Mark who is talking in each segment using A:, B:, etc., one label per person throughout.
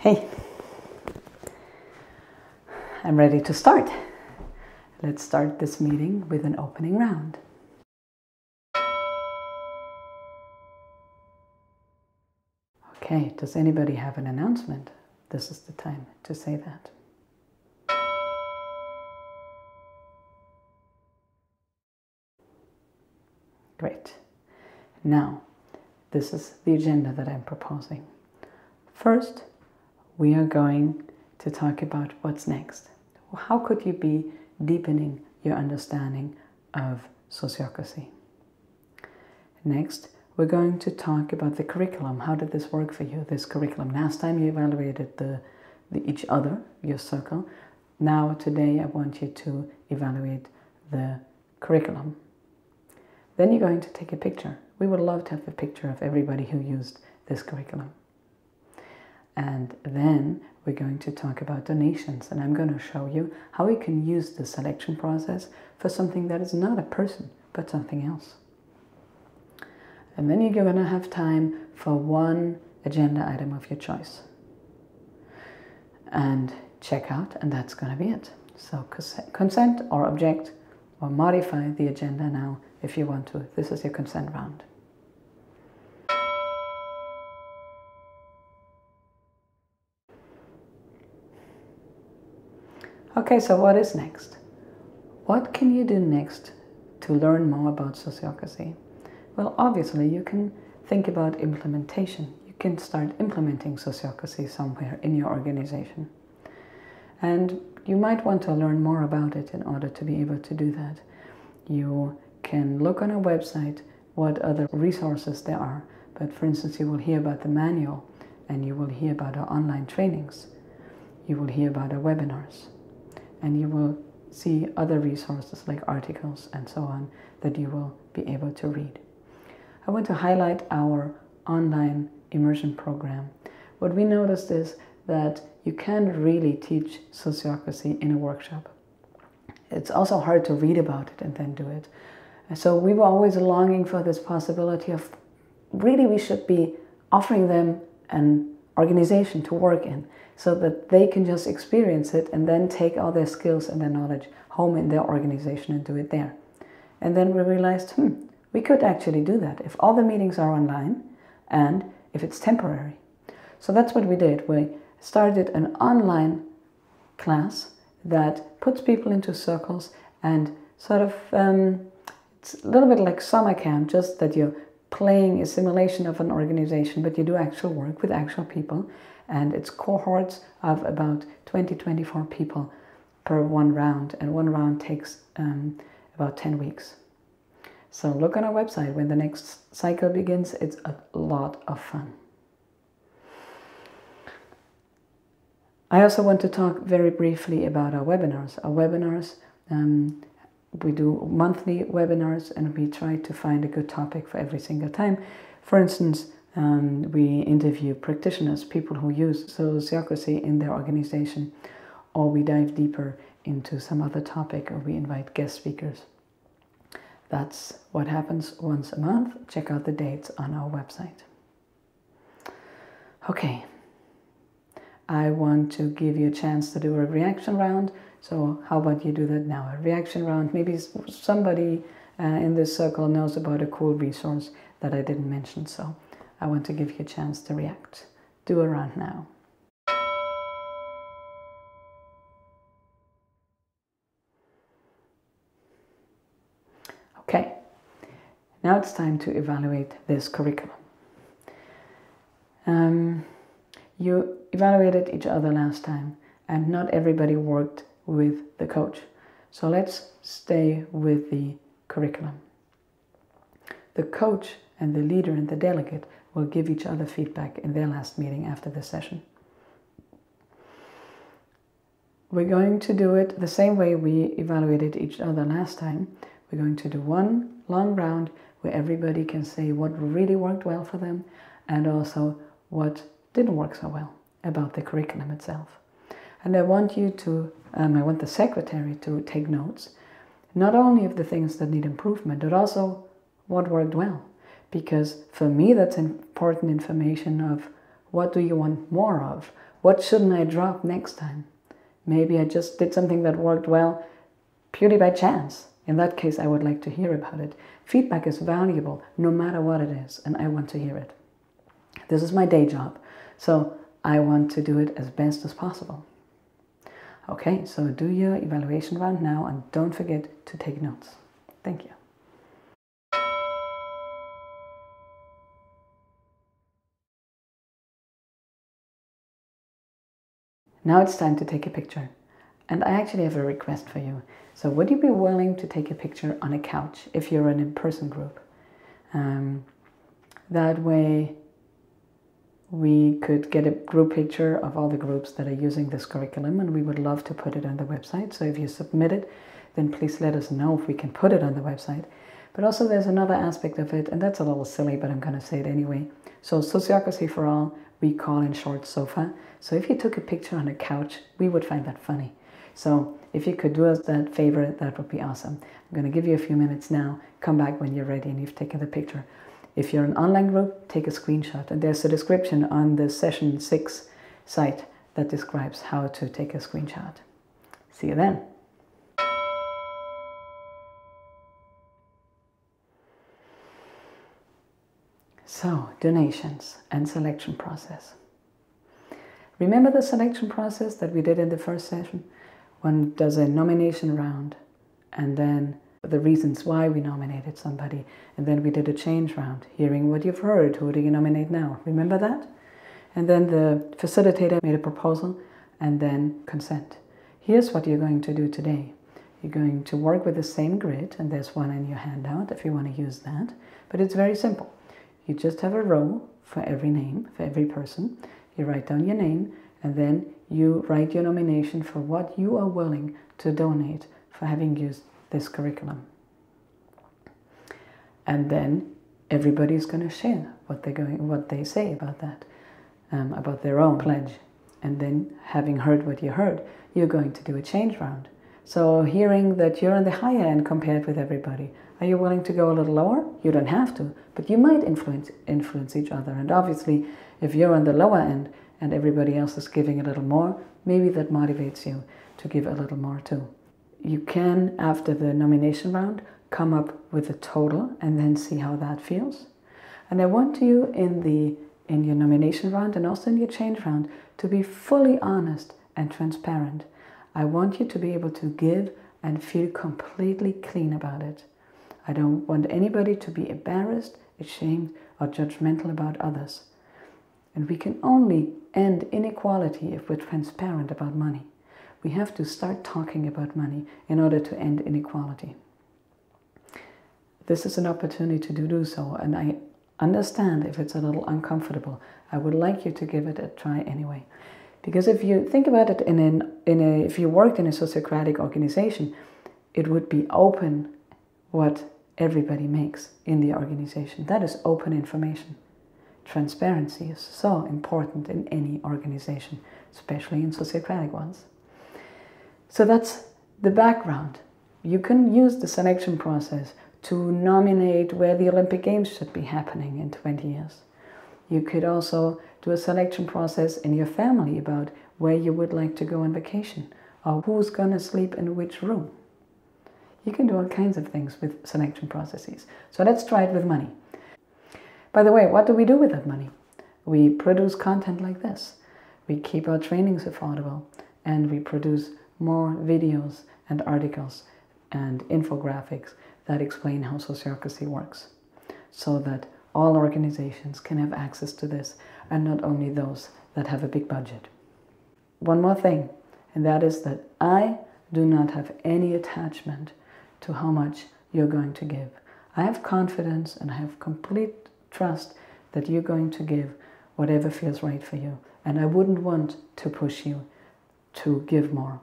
A: Hey, I'm ready to start. Let's start this meeting with an opening round. Okay, does anybody have an announcement? This is the time to say that. Great. Now, this is the agenda that I'm proposing. First, we are going to talk about what's next. How could you be deepening your understanding of sociocracy? Next, we're going to talk about the curriculum. How did this work for you, this curriculum? Last time you evaluated each other, your circle. Now, today, I want you to evaluate the curriculum. Then you're going to take a picture. We would love to have a picture of everybody who used this curriculum. And then we're going to talk about donations, and I'm going to show you how we can use the selection process for something that is not a person, but something else. And then you're going to have time for one agenda item of your choice. And check out, and that's going to be it. So consent or object or modify the agenda now if you want to. This is your consent round. Okay, so what is next? What can you do next to learn more about sociocracy? Well, obviously, you can think about implementation. You can start implementing sociocracy somewhere in your organization. And you might want to learn more about it in order to be able to do that. You can look on our website what other resources there are. But for instance, you will hear about the manual, and you will hear about our online trainings. You will hear about our webinars. And you will see other resources like articles and so on that you will be able to read. I want to highlight our online immersion program. What we noticed is that you can't really teach sociocracy in a workshop. It's also hard to read about it and then do it. So we were always longing for this possibility of really we should be offering them an organization to work in, so that they can just experience it and then take all their skills and their knowledge home in their organization and do it there. And then we realized, we could actually do that if all the meetings are online and if it's temporary. So that's what we did. We started an online class that puts people into circles and sort of, it's a little bit like summer camp, just that you're playing a simulation of an organization, but you do actual work with actual people. And it's cohorts of about 20-24 people per one round. And one round takes about 10 weeks. So look on our website when the next cycle begins. It's a lot of fun. I also want to talk very briefly about our webinars. Our webinars, we do monthly webinars, and we try to find a good topic for every single time. For instance, we interview practitioners, people who use sociocracy in their organization, or we dive deeper into some other topic, or we invite guest speakers. That's what happens once a month. Check out the dates on our website. Okay, I want to give you a chance to do a reaction round. So how about you do that now? A reaction round. Maybe somebody in this circle knows about a cool resource that I didn't mention. So I want to give you a chance to react. Do a round now. Okay, now it's time to evaluate this curriculum. You evaluated each other last time, and not everybody worked with the coach. So let's stay with the curriculum. The coach and the leader and the delegate will give each other feedback in their last meeting after the session. We're going to do it the same way we evaluated each other last time. We're going to do one long round where everybody can say what really worked well for them and also what didn't work so well about the curriculum itself. And I want you to, I want the secretary to take notes, not only of the things that need improvement, but also what worked well. Because for me, that's important information of What do you want more of? What shouldn't I drop next time? Maybe I just did something that worked well purely by chance. In that case, I would like to hear about it. Feedback is valuable no matter what it is, and I want to hear it. This is my day job, so I want to do it as best as possible. Okay, so do your evaluation round now and don't forget to take notes. Thank you. Now it's time to take a picture. And I actually have a request for you. So would you be willing to take a picture on a couch if you're an in-person group? That way we could get a group picture of all the groups that are using this curriculum, and we would love to put it on the website. So if you submit it, then please let us know if we can put it on the website. But also there's another aspect of it, and that's a little silly, but I'm going to say it anyway. So Sociocracy for All, we call in short SOFA. So if you took a picture on a couch, we would find that funny. So if you could do us that favor, that would be awesome. I'm going to give you a few minutes now. Come back when you're ready and you've taken the picture. If you're an online group, take a screenshot. And there's a description on the session 6 site that describes how to take a screenshot. See you then. So, donations and selection process. Remember the selection process that we did in the first session? One does a nomination round, and then the reasons why we nominated somebody, and then we did a change round, hearing what you've heard, who do you nominate now? Remember that? And then the facilitator made a proposal, and then consent. Here's what you're going to do today. You're going to work with the same grid, and there's one in your handout if you want to use that, but it's very simple. You just have a row for every name, for every person. You write down your name, and then you write your nomination for what you are willing to donate for having used this curriculum. And then everybody's going to share what they say about that, about their own pledge. And then, having heard what you heard, you're going to do a change round. So, hearing that you're on the higher end compared with everybody, are you willing to go a little lower? You don't have to, but you might influence each other. And obviously, if you're on the lower end and everybody else is giving a little more, maybe that motivates you to give a little more too. You can, after the nomination round, come up with a total and then see how that feels. And I want you in your nomination round and also in your change round to be fully honest and transparent. I want you to be able to give and feel completely clean about it. I don't want anybody to be embarrassed, ashamed, or judgmental about others. And we can only end inequality if we're transparent about money. We have to start talking about money in order to end inequality. This is an opportunity to do so, and I understand if it's a little uncomfortable. I would like you to give it a try anyway. Because if you think about it, if you worked in a sociocratic organization, it would be open what everybody makes in the organization. That is open information. Transparency is so important in any organization, especially in sociocratic ones. So that's the background. You can use the selection process to nominate where the Olympic Games should be happening in 20 years. You could also do a selection process in your family about where you would like to go on vacation or who's going to sleep in which room. You can do all kinds of things with selection processes. So let's try it with money. By the way, what do we do with that money? We produce content like this. We keep our trainings affordable, and we produce more videos and articles and infographics that explain how sociocracy works, so that all organizations can have access to this, and not only those that have a big budget. One more thing, and that is that I do not have any attachment to how much you're going to give. I have confidence and I have complete trust that you're going to give whatever feels right for you. And I wouldn't want to push you to give more.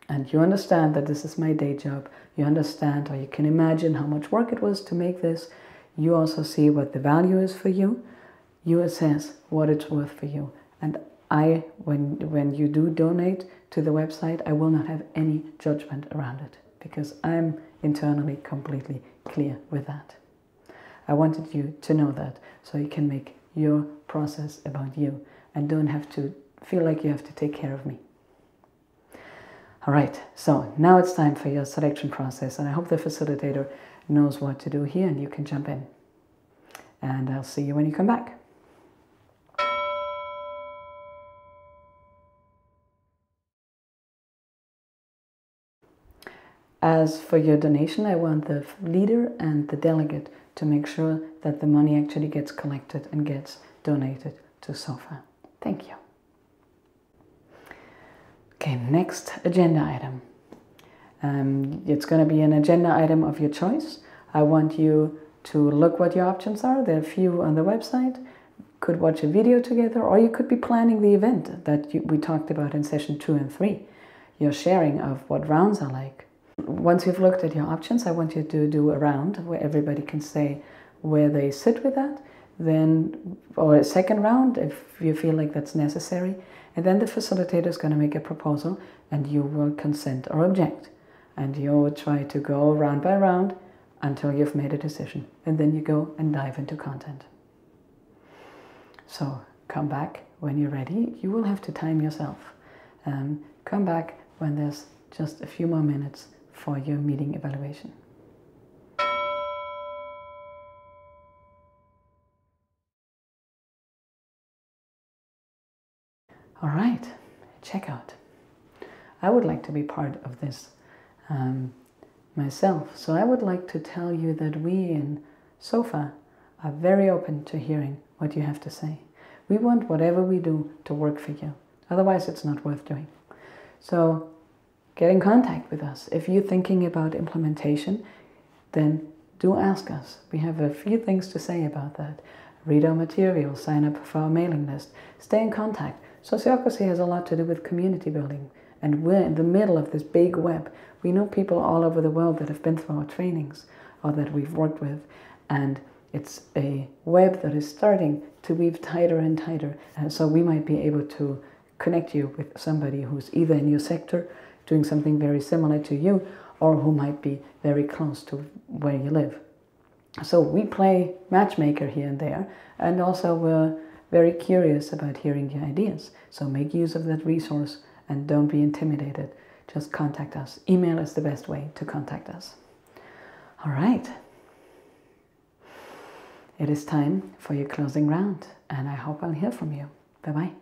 A: And you understand that this is my day job. You understand, or you can imagine how much work it was to make this. You also see what the value is for you. You assess what it's worth for you. And when you do donate to the website, I will not have any judgment around it, because I'm internally completely clear with that. I wanted you to know that, so you can make your process, about you, and don't have to feel like you have to take care of me. All right, so now it's time for your selection process, and I hope the facilitator knows what to do here and you can jump in. And I'll see you when you come back. As for your donation, I want the leader and the delegate to make sure that the money actually gets collected and gets donated to SOFA. Thank you. Okay, next agenda item. It's going to be an agenda item of your choice. I want you to look what your options are. There are a few on the website. Could watch a video together, or you could be planning the event that we talked about in session 2 and 3. Your sharing of what rounds are like. Once you've looked at your options, I want you to do a round where everybody can say where they sit with that, then, or a second round if you feel like that's necessary, and then the facilitator is going to make a proposal and you will consent or object, and you'll try to go round by round until you've made a decision, and then you go and dive into content. So come back when you're ready. You will have to time yourself. Come back when there's just a few more minutes for your meeting evaluation. All right, checkout. I would like to be part of this myself, so I would like to tell you that we in SOFA are very open to hearing what you have to say. We want whatever we do to work for you, otherwise it's not worth doing. So get in contact with us. If you're thinking about implementation, then do ask us. We have a few things to say about that. Read our material, sign up for our mailing list, stay in contact. Sociocracy has a lot to do with community building, and we're in the middle of this big web. We know people all over the world that have been through our trainings or that we've worked with, and it's a web that is starting to weave tighter and tighter. So we might be able to connect you with somebody who's either in your sector doing something very similar to you, or who might be very close to where you live. So we play matchmaker here and there, and also we're very curious about hearing your ideas. So make use of that resource and don't be intimidated. Just contact us. Email is the best way to contact us. All right. It is time for your closing round, and I hope I'll hear from you. Bye-bye.